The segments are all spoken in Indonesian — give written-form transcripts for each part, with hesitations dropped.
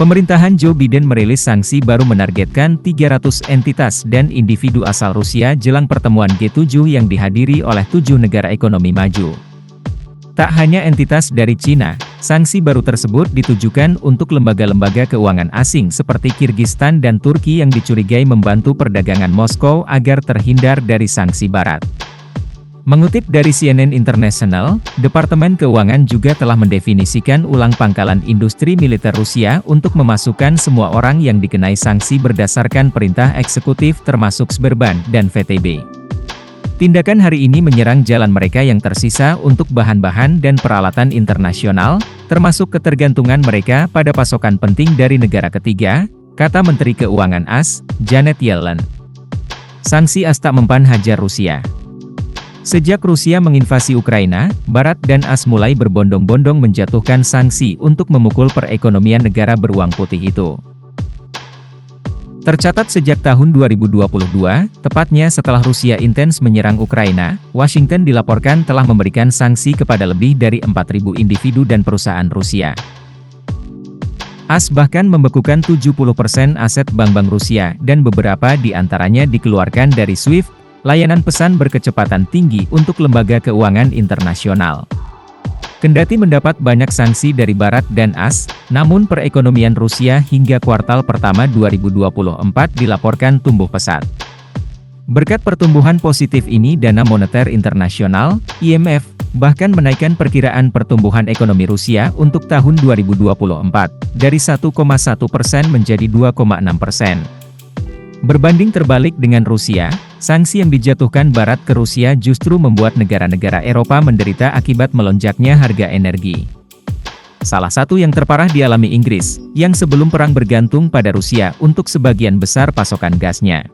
Pemerintahan Joe Biden merilis sanksi baru menargetkan 300 entitas dan individu asal Rusia jelang pertemuan G7 yang dihadiri oleh 7 negara ekonomi maju. Tak hanya entitas dari Cina, sanksi baru tersebut ditujukan untuk lembaga-lembaga keuangan asing seperti Kirgistan dan Turki yang dicurigai membantu perdagangan Moskow agar terhindar dari sanksi Barat. Mengutip dari CNN International, Departemen Keuangan juga telah mendefinisikan ulang pangkalan industri militer Rusia untuk memasukkan semua orang yang dikenai sanksi berdasarkan perintah eksekutif termasuk Sberbank dan VTB. Tindakan hari ini menyerang jalan mereka yang tersisa untuk bahan-bahan dan peralatan internasional, termasuk ketergantungan mereka pada pasokan penting dari negara ketiga, kata Menteri Keuangan AS, Janet Yellen. Sanksi AS tak mempan hajar Rusia. Sejak Rusia menginvasi Ukraina, Barat dan AS mulai berbondong-bondong menjatuhkan sanksi untuk memukul perekonomian negara beruang putih itu. Tercatat sejak tahun 2022, tepatnya setelah Rusia intens menyerang Ukraina, Washington dilaporkan telah memberikan sanksi kepada lebih dari 4.000 individu dan perusahaan Rusia. AS bahkan membekukan 70% aset bank-bank Rusia, dan beberapa di antaranya dikeluarkan dari SWIFT, layanan pesan berkecepatan tinggi untuk lembaga keuangan internasional. Kendati mendapat banyak sanksi dari Barat dan AS, namun perekonomian Rusia hingga kuartal pertama 2024 dilaporkan tumbuh pesat. Berkat pertumbuhan positif ini, Dana Moneter Internasional, IMF, bahkan menaikkan perkiraan pertumbuhan ekonomi Rusia untuk tahun 2024, dari 1,1% menjadi 2,6%. Berbanding terbalik dengan Rusia, sanksi yang dijatuhkan Barat ke Rusia justru membuat negara-negara Eropa menderita akibat melonjaknya harga energi. Salah satu yang terparah dialami Inggris, yang sebelum perang bergantung pada Rusia untuk sebagian besar pasokan gasnya.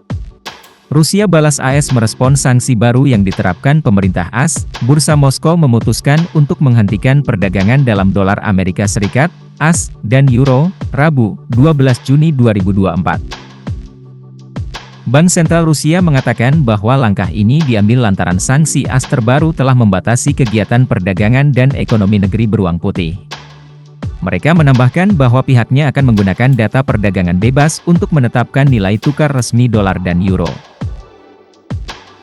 Rusia balas AS merespon sanksi baru yang diterapkan pemerintah AS, Bursa Moskow memutuskan untuk menghentikan perdagangan dalam dolar Amerika Serikat, AS, dan Euro, Rabu, 12 Juni 2024. Bank Sentral Rusia mengatakan bahwa langkah ini diambil lantaran sanksi AS terbaru telah membatasi kegiatan perdagangan dan ekonomi negeri beruang putih. Mereka menambahkan bahwa pihaknya akan menggunakan data perdagangan bebas untuk menetapkan nilai tukar resmi dolar dan euro.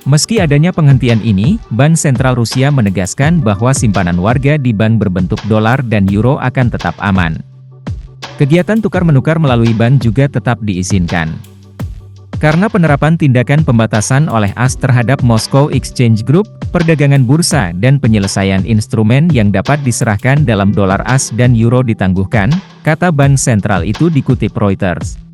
Meski adanya penghentian ini, Bank Sentral Rusia menegaskan bahwa simpanan warga di bank berbentuk dolar dan euro akan tetap aman. Kegiatan tukar-menukar melalui bank juga tetap diizinkan. Karena penerapan tindakan pembatasan oleh AS terhadap Moscow Exchange Group, perdagangan bursa dan penyelesaian instrumen yang dapat diserahkan dalam dolar AS dan euro ditangguhkan, kata bank sentral itu dikutip Reuters.